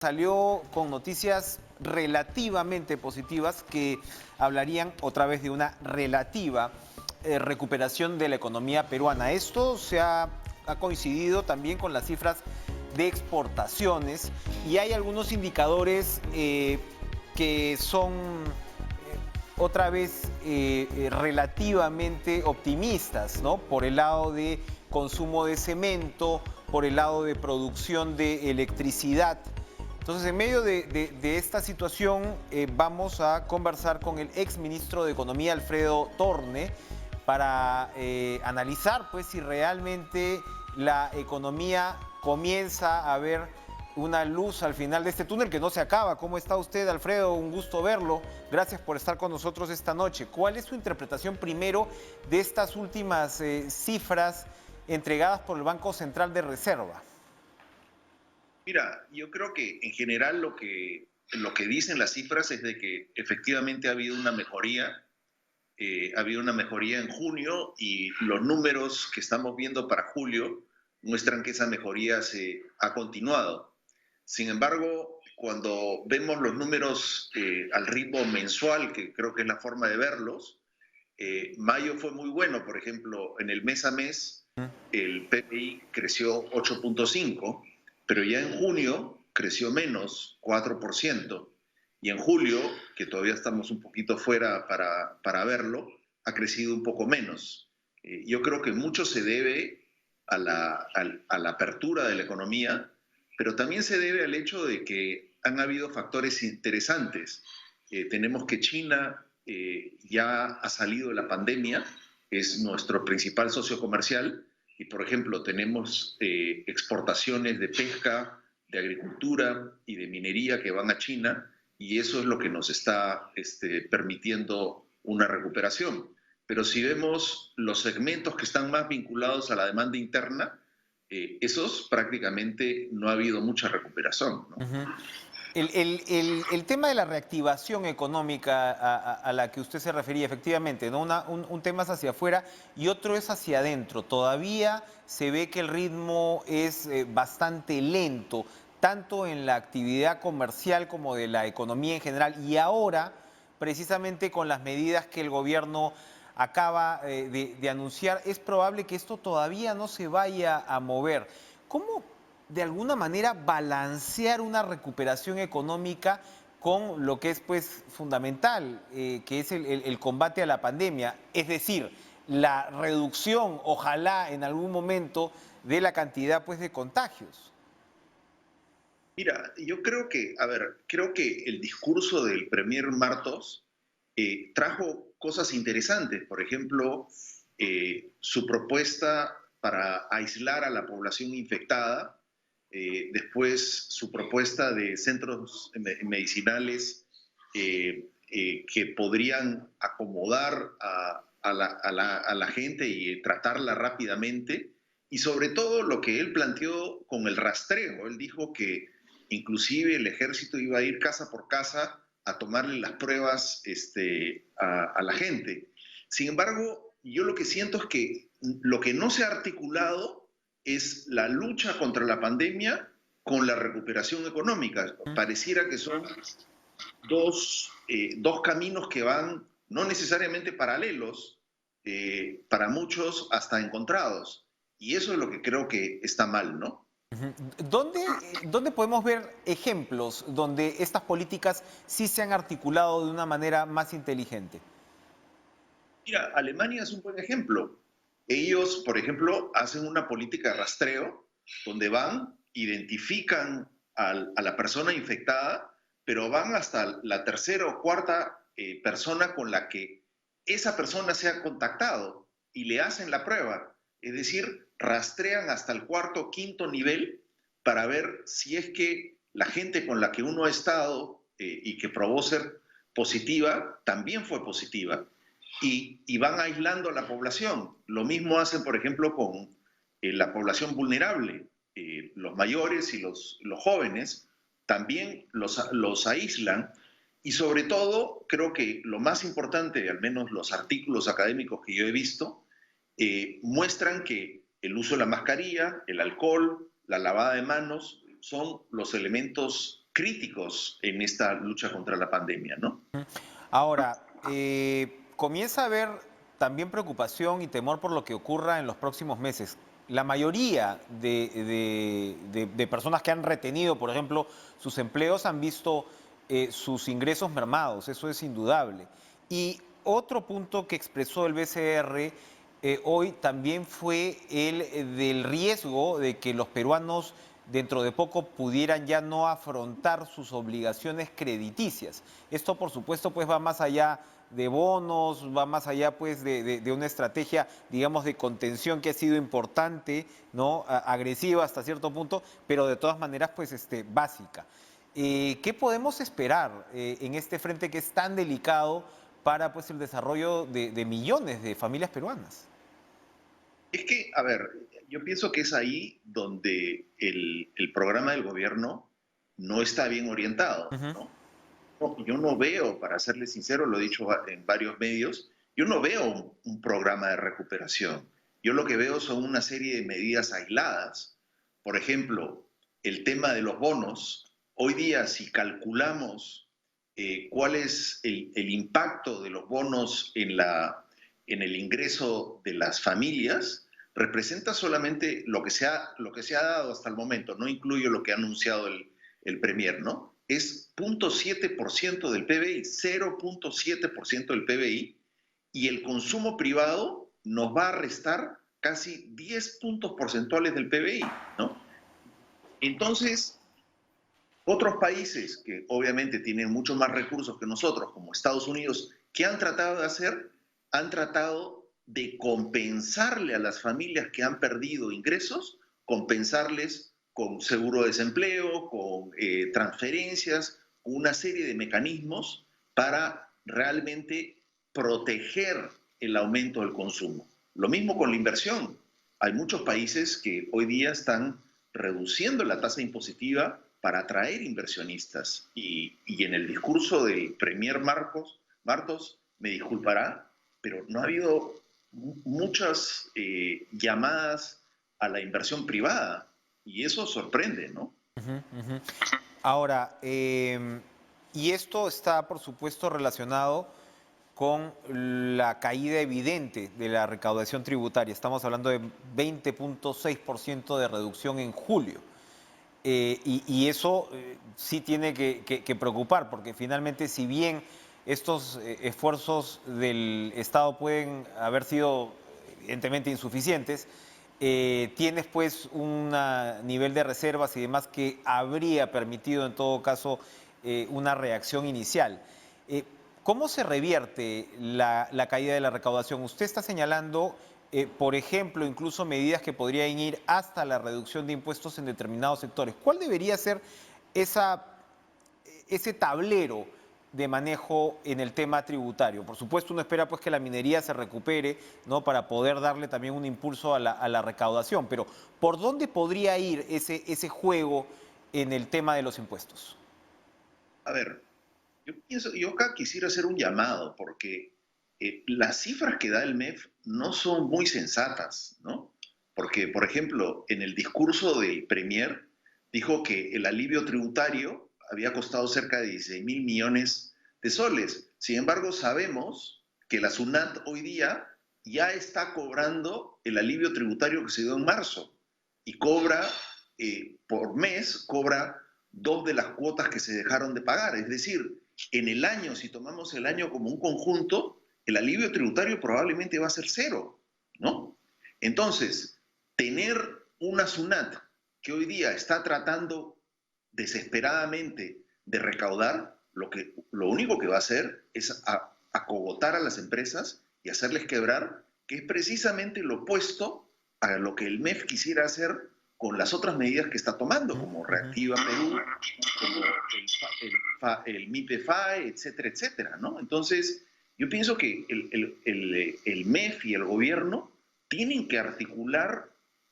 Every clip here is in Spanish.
Salió con noticias relativamente positivas que hablarían otra vez de una relativa recuperación de la economía peruana. Esto ha coincidido también con las cifras de exportaciones y hay algunos indicadores que son otra vez relativamente optimistas, ¿no? Por el lado de consumo de cemento, por el lado de producción de electricidad. Entonces, en medio de esta situación, vamos a conversar con el exministro de Economía, Alfredo Torne, para analizar pues, si realmente la economía comienza a ver una luz al final de este túnel que no se acaba. ¿Cómo está usted, Alfredo? Un gusto verlo. Gracias por estar con nosotros esta noche. ¿Cuál es su interpretación primero de estas últimas cifras entregadas por el Banco Central de Reserva? Mira, yo creo que en general lo que dicen las cifras es de que efectivamente ha habido una mejoría en junio y los números que estamos viendo para julio muestran que esa mejoría se ha continuado. Sin embargo, cuando vemos los números al ritmo mensual, que creo que es la forma de verlos, mayo fue muy bueno. Por ejemplo, en el mes a mes el PPI creció 8.5, pero ya en junio creció menos, 4%, y en julio, que todavía estamos un poquito fuera para verlo, ha crecido un poco menos. Yo creo que mucho se debe a la apertura de la economía, pero también se debe al hecho de que han habido factores interesantes. Tenemos que China ya ha salido de la pandemia, es nuestro principal socio comercial, y por ejemplo tenemos exportaciones de pesca, de agricultura y de minería que van a China, y eso es lo que nos está permitiendo una recuperación. Pero si vemos los segmentos que están más vinculados a la demanda interna, esos prácticamente no ha habido mucha recuperación, ¿no? El tema de la reactivación económica a la que usted se refería, efectivamente, ¿no? Un tema es hacia afuera y otro es hacia adentro. Todavía se ve que el ritmo es bastante lento, tanto en la actividad comercial como de la economía en general. Y ahora, precisamente con las medidas que el gobierno acaba de anunciar, es probable que esto todavía no se vaya a mover. ¿Cómo de alguna manera balancear una recuperación económica con lo que es pues fundamental, que es el combate a la pandemia? Es decir, la reducción, ojalá en algún momento, de la cantidad pues de contagios. Mira, yo creo que, a ver, creo que el discurso del Premier Martos trajo cosas interesantes. Por ejemplo, su propuesta para aislar a la población infectada, después su propuesta de centros medicinales que podrían acomodar a la gente y tratarla rápidamente, y sobre todo lo que él planteó con el rastreo. Él dijo que inclusive el ejército iba a ir casa por casa a tomarle las pruebas a la gente. Sin embargo, yo lo que siento es que lo que no se ha articulado es la lucha contra la pandemia con la recuperación económica. Pareciera que son dos caminos que van no necesariamente paralelos, para muchos hasta encontrados. Y eso es lo que creo que está mal, ¿no? ¿Dónde podemos ver ejemplos donde estas políticas sí se han articulado de una manera más inteligente? Mira, Alemania es un buen ejemplo. Ellos, por ejemplo, hacen una política de rastreo donde van, identifican a la persona infectada, pero van hasta la tercera o cuarta persona con la que esa persona se ha contactado y le hacen la prueba. Es decir, rastrean hasta el cuarto o quinto nivel para ver si es que la gente con la que uno ha estado y que probó ser positiva, también fue positiva. Y van aislando a la población. Lo mismo hacen, por ejemplo, con la población vulnerable, los mayores y los jóvenes, también los aíslan. Y sobre todo, creo que lo más importante, al menos los artículos académicos que yo he visto, muestran que el uso de la mascarilla, el alcohol, la lavada de manos, son los elementos críticos en esta lucha contra la pandemia, ¿no? Ahora, comienza a haber también preocupación y temor por lo que ocurra en los próximos meses. La mayoría de personas que han retenido, por ejemplo, sus empleos han visto sus ingresos mermados, eso es indudable. Y otro punto que expresó el BCR hoy también fue el del riesgo de que los peruanos dentro de poco pudieran ya no afrontar sus obligaciones crediticias. Esto, por supuesto, pues va más allá de bonos, va más allá pues de una estrategia, digamos, de contención que ha sido importante, ¿no? Agresiva hasta cierto punto, pero de todas maneras pues básica. ¿Qué podemos esperar en este frente que es tan delicado para pues el desarrollo de millones de familias peruanas? Es que, a ver, yo pienso que es ahí donde el programa del gobierno no está bien orientado, Ujú. ¿no? Yo no veo, para serle sincero, lo he dicho en varios medios, yo no veo un programa de recuperación. Yo lo que veo son una serie de medidas aisladas. Por ejemplo, el tema de los bonos. Hoy día, si calculamos cuál es el impacto de los bonos en el ingreso de las familias, representa solamente lo que se ha dado hasta el momento, no incluye lo que ha anunciado el Premier, ¿no? Es 0.7% del PBI, 0.7% del PBI, y el consumo privado nos va a restar casi 10 puntos porcentuales del PBI, ¿no? Entonces, otros países que obviamente tienen mucho más recursos que nosotros, como Estados Unidos, ¿qué han tratado de hacer? Han tratado de compensarle a las familias que han perdido ingresos, compensarles con seguro de desempleo, con transferencias, una serie de mecanismos para realmente proteger el aumento del consumo. Lo mismo con la inversión. Hay muchos países que hoy día están reduciendo la tasa impositiva para atraer inversionistas. Y en el discurso del Premier Martos, me disculpará, pero no ha habido muchas llamadas a la inversión privada. Y eso sorprende, ¿no? Ujú, ujú. Ahora, y esto está, por supuesto, relacionado con la caída evidente de la recaudación tributaria. Estamos hablando de 20.6% de reducción en julio. Y eso sí tiene que preocupar, porque finalmente, si bien estos esfuerzos del Estado pueden haber sido evidentemente insuficientes, tienes pues un nivel de reservas y demás que habría permitido en todo caso una reacción inicial. Eh, ¿Cómo se revierte la caída de la recaudación? Usted está señalando, por ejemplo, incluso medidas que podrían ir hasta la reducción de impuestos en determinados sectores. ¿Cuál debería ser esa, ese tablero de manejo en el tema tributario? Por supuesto, uno espera pues que la minería se recupere, ¿no? Para poder darle también un impulso a la recaudación, pero ¿por dónde podría ir ese juego en el tema de los impuestos? A ver, yo acá quisiera hacer un llamado porque las cifras que da el MEF no son muy sensatas, ¿no? Porque, por ejemplo, en el discurso del Premier dijo que el alivio tributario había costado cerca de 16 mil millones de soles. Sin embargo, sabemos que la SUNAT hoy día ya está cobrando el alivio tributario que se dio en marzo y cobra por mes, cobra dos de las cuotas que se dejaron de pagar. Es decir, en el año, si tomamos el año como un conjunto, el alivio tributario probablemente va a ser cero, ¿no? Entonces, tener una SUNAT que hoy día está tratando desesperadamente de recaudar, lo único que va a hacer es acogotar a las empresas y hacerles quebrar, que es precisamente lo opuesto a lo que el MEF quisiera hacer con las otras medidas que está tomando, como Reactiva Perú, como el MIPEFAE, etcétera, etcétera, ¿no? Entonces, yo pienso que el MEF y el gobierno tienen que articular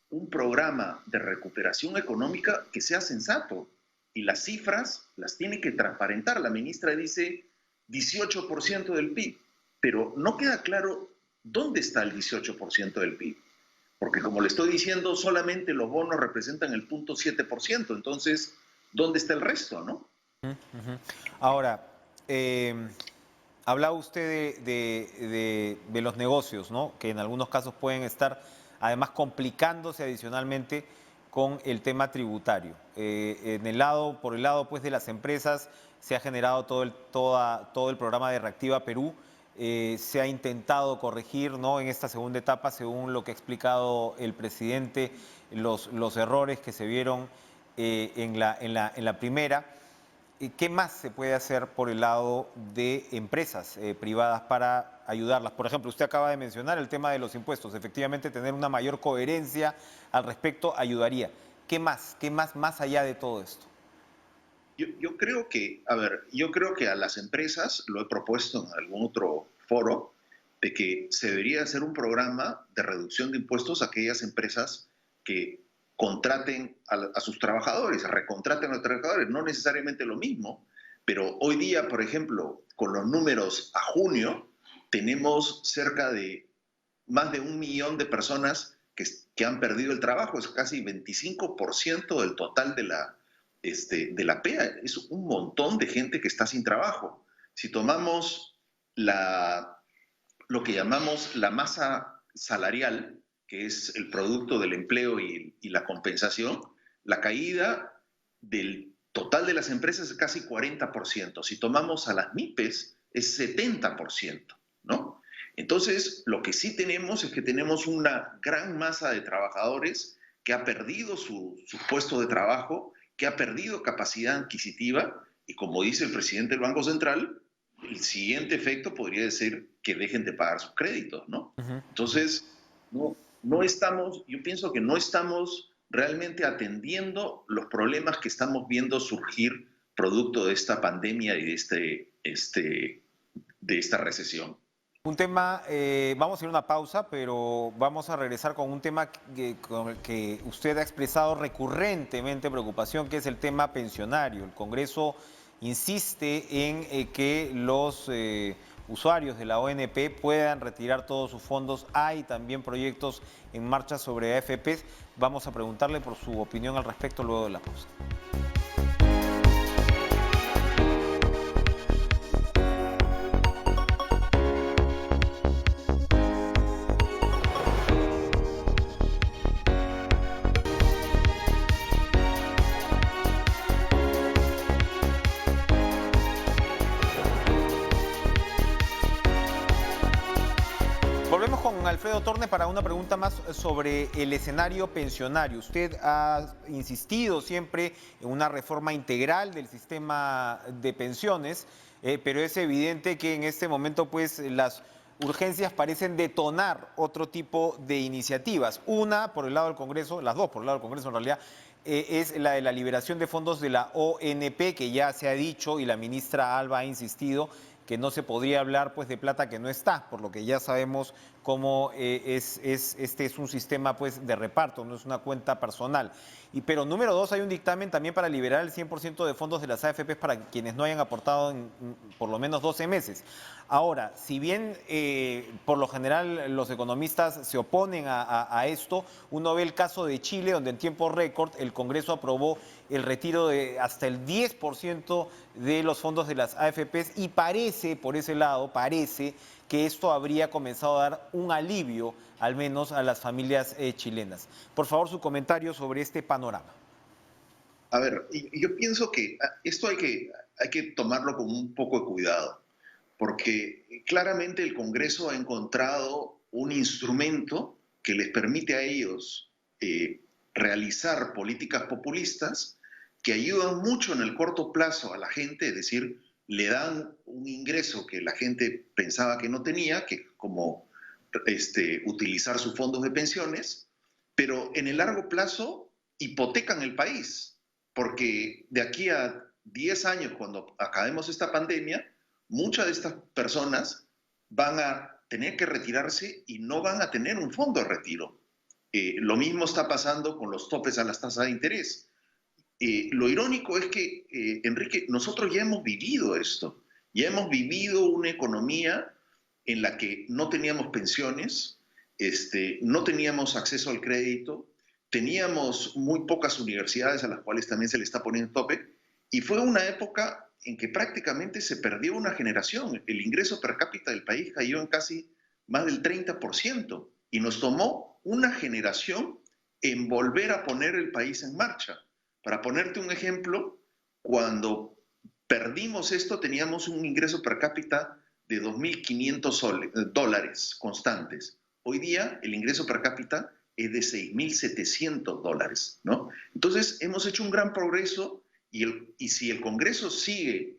un programa de recuperación económica que sea sensato y las cifras las tiene que transparentar. La ministra dice 18% del PIB, pero no queda claro dónde está el 18% del PIB. Porque como le estoy diciendo, solamente los bonos representan el 0.7%. Entonces, ¿dónde está el resto, no? Ujú. Ahora, hablaba usted de los negocios, ¿no? Que en algunos casos pueden estar además complicándose adicionalmente con el tema tributario. Por el lado pues, de las empresas se ha generado todo el programa de Reactiva Perú. Se ha intentado corregir, ¿no? En esta segunda etapa, según lo que ha explicado el presidente, los errores que se vieron en la primera. ¿Qué más se puede hacer por el lado de empresas privadas para ayudarlas? Por ejemplo, usted acaba de mencionar el tema de los impuestos. Efectivamente, tener una mayor coherencia al respecto ayudaría. ¿Qué más? ¿Qué más allá de todo esto? Yo creo que, a ver, yo creo que a las empresas, lo he propuesto en algún otro foro, de que se debería hacer un programa de reducción de impuestos a aquellas empresas que contraten a sus trabajadores, recontraten a los trabajadores, no necesariamente lo mismo, pero hoy día, por ejemplo, con los números a junio, tenemos cerca de más de 1 millón de personas que han perdido el trabajo, es casi 25% del total de la PEA, es un montón de gente que está sin trabajo. Si tomamos lo que llamamos la masa salarial, que es el producto del empleo y la compensación, la caída del total de las empresas es casi 40%. Si tomamos a las MIPES, es 70%, ¿no? Entonces, lo que sí tenemos es que tenemos una gran masa de trabajadores que ha perdido su puesto de trabajo, que ha perdido capacidad adquisitiva y, como dice el presidente del Banco Central, el siguiente efecto podría ser que dejen de pagar sus créditos, ¿no? Ujú. Entonces, no estamos, yo pienso que no estamos realmente atendiendo los problemas que estamos viendo surgir producto de esta pandemia y de esta recesión. Un tema, vamos a ir a una pausa, pero vamos a regresar con un tema con el que usted ha expresado recurrentemente preocupación, que es el tema pensionario. El Congreso insiste en que los usuarios de la ONP puedan retirar todos sus fondos. Hay también proyectos en marcha sobre AFPs. Vamos a preguntarle por su opinión al respecto luego de la pausa. Volvemos con Alfredo Torne para una pregunta más sobre el escenario pensionario. Usted ha insistido siempre en una reforma integral del sistema de pensiones, pero es evidente que en este momento pues las urgencias parecen detonar otro tipo de iniciativas. Una por el lado del Congreso, las dos por el lado del Congreso en realidad, es la de la liberación de fondos de la ONP, que ya se ha dicho y la ministra Alba ha insistido que no se podría hablar pues de plata que no está, por lo que ya sabemos cómo este es un sistema pues de reparto, no es una cuenta personal. Pero número dos, hay un dictamen también para liberar el 100% de fondos de las AFPs para quienes no hayan aportado en por lo menos 12 meses. Ahora, si bien por lo general los economistas se oponen a esto, uno ve el caso de Chile, donde en tiempo récord el Congreso aprobó el retiro de hasta el 10% de los fondos de las AFPs y parece, por ese lado, parece que esto habría comenzado a dar un alivio, al menos a las familias chilenas. Por favor, su comentario sobre este panorama. A ver, yo pienso que esto hay que tomarlo con un poco de cuidado, porque claramente el Congreso ha encontrado un instrumento que les permite a ellos realizar políticas populistas que ayudan mucho en el corto plazo a la gente, es decir, le dan un ingreso que la gente pensaba que no tenía, que como utilizar sus fondos de pensiones, pero en el largo plazo hipotecan el país, porque de aquí a 10 años, cuando acabemos esta pandemia, muchas de estas personas van a tener que retirarse y no van a tener un fondo de retiro. Lo mismo está pasando con los topes a las tasas de interés. Lo irónico es que, Enrique, nosotros ya hemos vivido esto, ya hemos vivido una economía en la que no teníamos pensiones, no teníamos acceso al crédito, teníamos muy pocas universidades a las cuales también se le está poniendo tope, Y fue una época en que prácticamente se perdió una generación. El ingreso per cápita del país cayó en casi más del 30% y nos tomó una generación en volver a poner el país en marcha. Para ponerte un ejemplo, cuando perdimos esto teníamos un ingreso per cápita de 2.500 dólares constantes. Hoy día el ingreso per cápita es de 6.700 dólares, ¿no? Entonces hemos hecho un gran progreso y si el Congreso sigue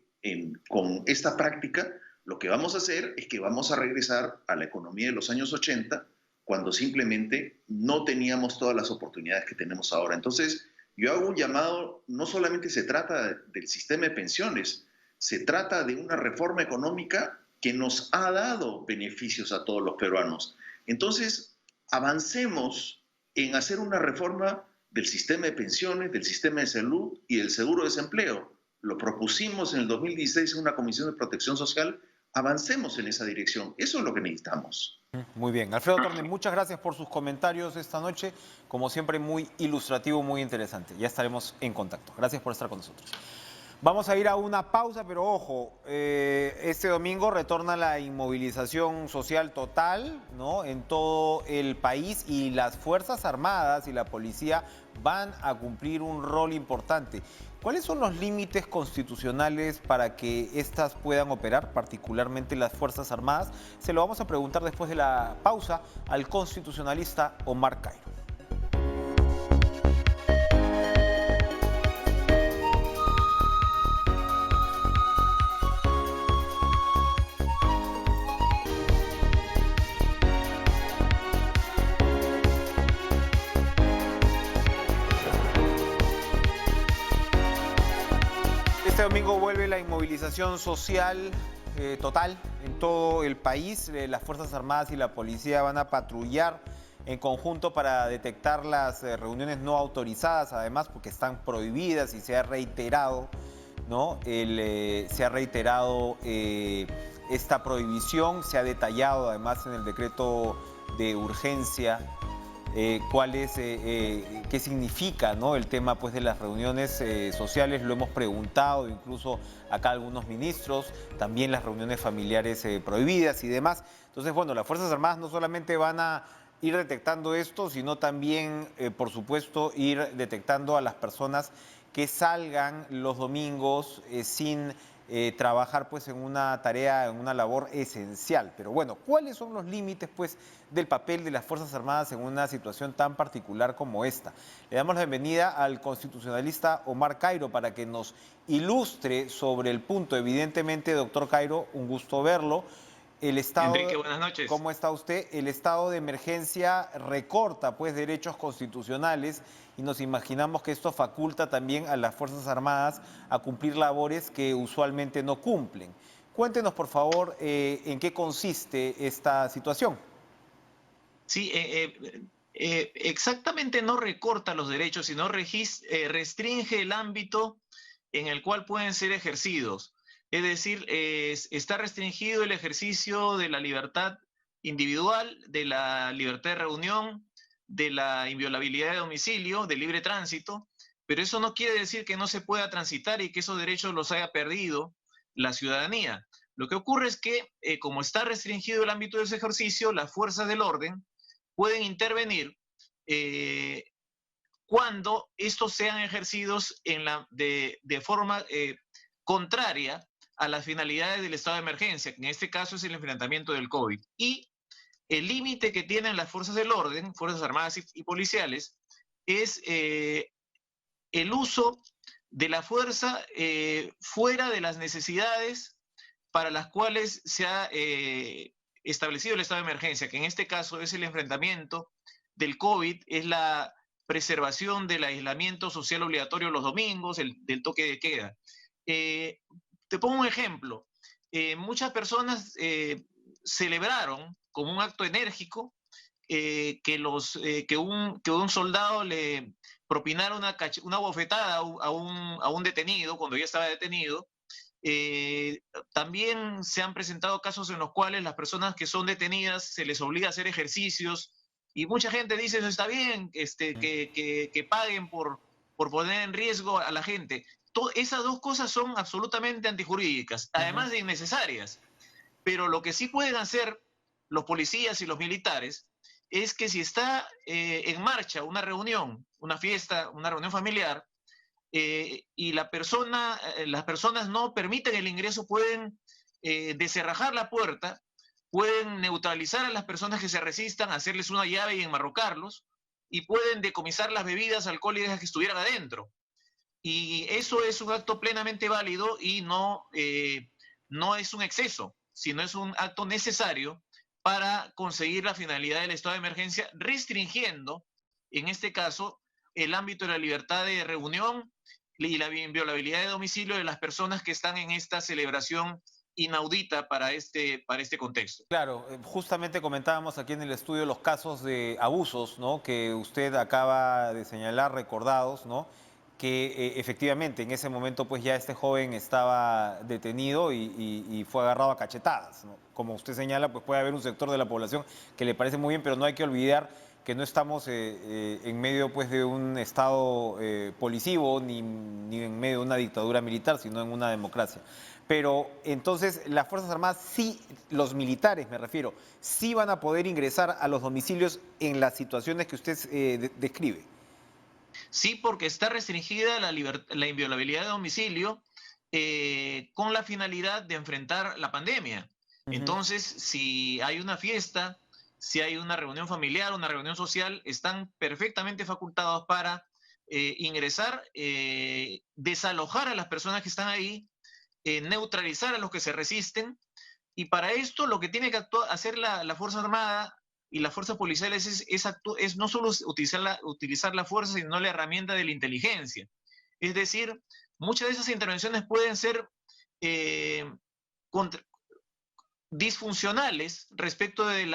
con esta práctica, lo que vamos a hacer es que vamos a regresar a la economía de los años 80, cuando simplemente no teníamos todas las oportunidades que tenemos ahora. Entonces, yo hago un llamado, no solamente se trata del sistema de pensiones, se trata de una reforma económica que nos ha dado beneficios a todos los peruanos. Entonces, avancemos en hacer una reforma del sistema de pensiones, del sistema de salud y del seguro de desempleo. Lo propusimos en el 2016 en una comisión de protección social. Avancemos en esa dirección. Eso es lo que necesitamos. Muy bien. Alfredo Torne, muchas gracias por sus comentarios esta noche. Como siempre, muy ilustrativo, muy interesante. Ya estaremos en contacto. Gracias por estar con nosotros. Vamos a ir a una pausa, pero ojo, este domingo retorna la inmovilización social total, ¿no?, en todo el país, y las Fuerzas Armadas y la policía van a cumplir un rol importante. ¿Cuáles son los límites constitucionales para que éstas puedan operar, particularmente las Fuerzas Armadas? Se lo vamos a preguntar después de la pausa al constitucionalista Omar Cairo. Este domingo vuelve la inmovilización social total en todo el país. Las Fuerzas Armadas y la policía van a patrullar en conjunto para detectar las reuniones no autorizadas, además porque están prohibidas, y se ha reiterado, ¿no?, se ha reiterado esta prohibición. Se ha detallado además en el decreto de urgencia qué significa, ¿no?, el tema, pues, de las reuniones sociales. Lo hemos preguntado incluso acá a algunos ministros, también las reuniones familiares prohibidas y demás. Entonces, bueno, las Fuerzas Armadas no solamente van a ir detectando esto, sino también, por supuesto, ir detectando a las personas que salgan los domingos sin trabajar, pues, en una tarea, en una labor esencial. Pero bueno, ¿cuáles son los límites, pues, del papel de las Fuerzas Armadas en una situación tan particular como esta? Le damos la bienvenida al constitucionalista Omar Cairo para que nos ilustre sobre el punto. Evidentemente, doctor Cairo, un gusto verlo. Enrique, buenas noches. ¿Cómo está usted? El estado de emergencia recorta, pues, derechos constitucionales, y nos imaginamos que esto faculta también a las Fuerzas Armadas a cumplir labores que usualmente no cumplen. Cuéntenos, por favor, en qué consiste esta situación. Sí, exactamente no recorta los derechos, sino restringe el ámbito en el cual pueden ser ejercidos. Es decir, está restringido el ejercicio de la libertad individual, de la libertad de reunión, de la inviolabilidad de domicilio, del libre tránsito, pero eso no quiere decir que no se pueda transitar y que esos derechos los haya perdido la ciudadanía. Lo que ocurre es que, como está restringido el ámbito de ese ejercicio, las fuerzas del orden pueden intervenir cuando estos sean ejercidos de forma contraria a las finalidades del estado de emergencia, que en este caso es el enfrentamiento del COVID. Y el límite que tienen las fuerzas del orden, Fuerzas Armadas y policiales, es el uso de la fuerza fuera de las necesidades para las cuales se ha establecido el estado de emergencia, que en este caso es el enfrentamiento del COVID, es la preservación del aislamiento social obligatorio los domingos, del toque de queda. Te pongo un ejemplo. Muchas personas celebraron como un acto enérgico que un soldado le propinara una bofetada a un detenido cuando ya estaba detenido. También se han presentado casos en los cuales las personas que son detenidas se les obliga a hacer ejercicios, y mucha gente dice, no está bien, que paguen por poner en riesgo a la gente. esas dos cosas son absolutamente antijurídicas, además de innecesarias. Pero lo que sí pueden hacer los policías y los militares es que si está en marcha una reunión, una fiesta, una reunión familiar, y las personas no permiten el ingreso, pueden descerrajar la puerta, pueden neutralizar a las personas que se resistan, hacerles una llave y enmarrocarlos, y pueden decomisar las bebidas alcohólicas que estuvieran adentro. Y eso es un acto plenamente válido y no es un exceso, sino es un acto necesario para conseguir la finalidad del estado de emergencia, restringiendo, en este caso, el ámbito de la libertad de reunión y la inviolabilidad de domicilio de las personas que están en esta celebración inaudita para este contexto. Claro, justamente comentábamos aquí en el estudio los casos de abusos, ¿no? Que usted acaba de señalar, recordados, ¿no? Que efectivamente en ese momento pues ya este joven estaba detenido y fue agarrado a cachetadas, ¿no? Como usted señala, pues puede haber un sector de la población que le parece muy bien, pero no hay que olvidar que no estamos en medio pues de un estado policivo ni en medio de una dictadura militar, sino en una democracia. Pero entonces las Fuerzas Armadas sí, los militares me refiero, sí van a poder ingresar a los domicilios en las situaciones que usted describe. Sí, porque está restringida la inviolabilidad de domicilio con la finalidad de enfrentar la pandemia. Ujú. Entonces, si hay una fiesta, si hay una reunión familiar, una reunión social, están perfectamente facultados para ingresar, desalojar a las personas que están ahí, neutralizar a los que se resisten. Y para esto lo que tiene que hacer la Fuerza Armada y las fuerzas policiales es no solo utilizar la fuerza, sino la herramienta de la inteligencia. Es decir, muchas de esas intervenciones pueden ser eh, contra, disfuncionales respecto de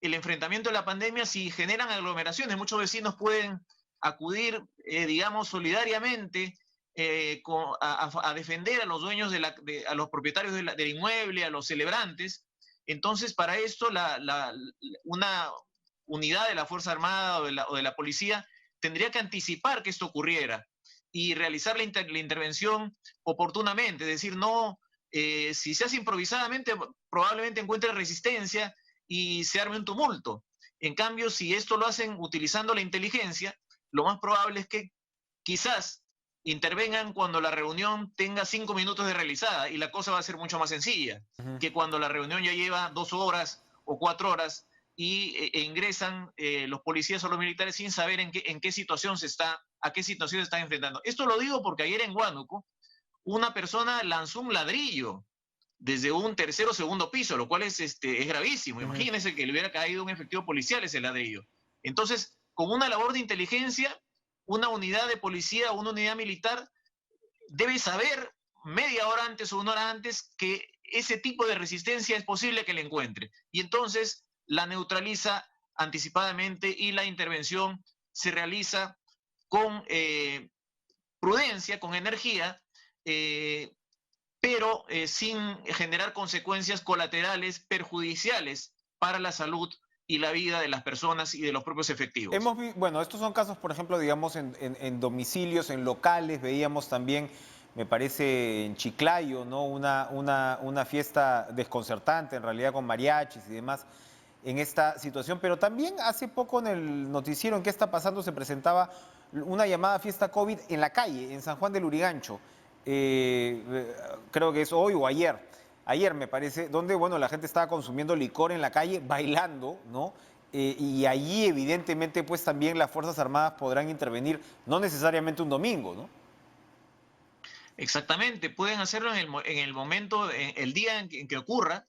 el enfrentamiento de la pandemia si generan aglomeraciones. Muchos vecinos pueden acudir, digamos, solidariamente a defender a los dueños, a los propietarios del inmueble, a los celebrantes. Entonces, para esto, una unidad de la Fuerza Armada o de la Policía tendría que anticipar que esto ocurriera y realizar la intervención oportunamente, es decir, no, si se hace improvisadamente, probablemente encuentre resistencia y se arme un tumulto. En cambio, si esto lo hacen utilizando la inteligencia, lo más probable es que quizás intervengan cuando la reunión tenga 5 minutos de realizada y la cosa va a ser mucho más sencilla Ujú. que cuando la reunión ya lleva 2 horas o 4 horas e ingresan los policías o los militares sin saber en qué situación a qué situación se están enfrentando. Esto lo digo porque ayer en Huánuco una persona lanzó un ladrillo desde un tercer o segundo piso, lo cual es gravísimo. Ujú. Imagínense que le hubiera caído un efectivo policial ese ladrillo. Entonces, con una labor de inteligencia, una unidad de policía o una unidad militar debe saber media hora antes o 1 hora antes que ese tipo de resistencia es posible que le encuentre. Y entonces la neutraliza anticipadamente y la intervención se realiza con prudencia, con energía, eh, pero sin generar consecuencias colaterales perjudiciales para la salud y la vida de las personas y de los propios efectivos. Bueno, estos son casos, por ejemplo, digamos, en domicilios, en locales, veíamos también, me parece, en Chiclayo, ¿no? Una fiesta desconcertante, en realidad, con mariachis y demás, en esta situación. Pero también hace poco en el noticiero en qué está pasando se presentaba una llamada fiesta COVID en la calle, en San Juan del Urigancho. Creo que es hoy o ayer me parece, donde, bueno, la gente estaba consumiendo licor en la calle, bailando, ¿no? Y allí evidentemente pues también las Fuerzas Armadas podrán intervenir, no necesariamente un domingo, ¿no? Exactamente, pueden hacerlo en el momento, en el día en que ocurra,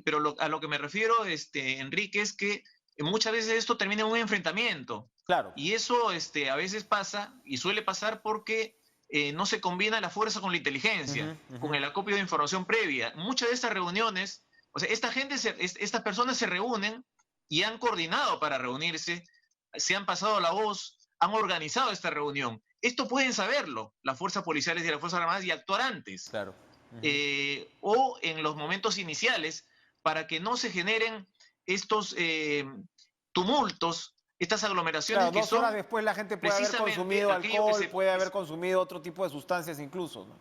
pero a lo que me refiero, Enrique, es que muchas veces esto termina en un enfrentamiento. Claro. Y eso a veces pasa y suele pasar porque no se combina la fuerza con la inteligencia, Ujú, ujú. con el acopio de información previa. Muchas de estas reuniones, o sea, estas personas se reúnen y han coordinado para reunirse, se han pasado la voz, han organizado esta reunión. Esto pueden saberlo las fuerzas policiales y las fuerzas armadas y actuar antes Claro. Ujú. o en los momentos iniciales para que no se generen estos tumultos, estas aglomeraciones Claro, que 2 horas son después la gente puede haber precisamente consumido aquello que alcohol, puede haber consumido otro tipo de sustancias incluso, ¿no?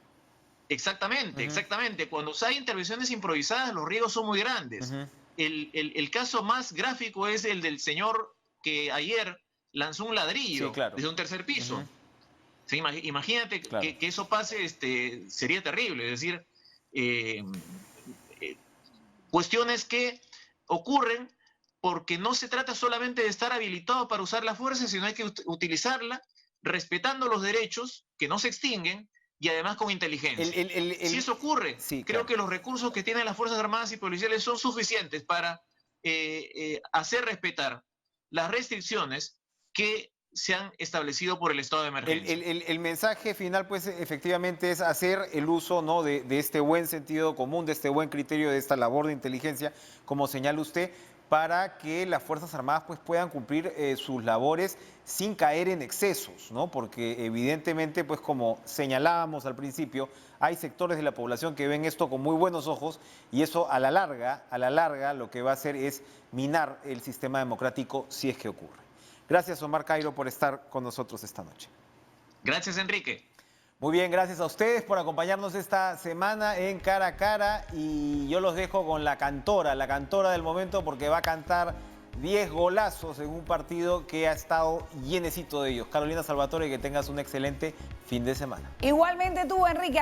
Exactamente, exactamente. Cuando hay intervenciones improvisadas, los riesgos son muy grandes. El caso más gráfico es el del señor que ayer lanzó un Sí, ladrillo claro. desde un tercer piso. Sí, imagínate Claro. que eso pase, sería terrible. Es decir, eh, cuestiones que ocurren porque no se trata solamente de estar habilitado para usar la fuerza, sino hay que utilizarla respetando los derechos que no se extinguen y además con inteligencia. Si eso ocurre, Sí, creo claro. que los recursos que tienen las Fuerzas Armadas y Policiales son suficientes para hacer respetar las restricciones que se han establecido por el estado de emergencia. El mensaje final, pues, efectivamente es hacer el uso, ¿no?, de este buen sentido común, de este buen criterio, de esta labor de inteligencia, como señala usted, para que las Fuerzas Armadas pues, puedan cumplir sus labores sin caer en excesos, ¿no? Porque evidentemente, pues como señalábamos al principio, hay sectores de la población que ven esto con muy buenos ojos y eso a la larga, lo que va a hacer es minar el sistema democrático si es que ocurre. Gracias, Omar Cairo, por estar con nosotros esta noche. Gracias, Enrique. Muy bien, gracias a ustedes por acompañarnos esta semana en Cara a Cara y yo los dejo con la cantora del momento porque va a cantar 10 golazos en un partido que ha estado llenecito de ellos. Carolina Salvatore, que tengas un excelente fin de semana. Igualmente tú, Enrique.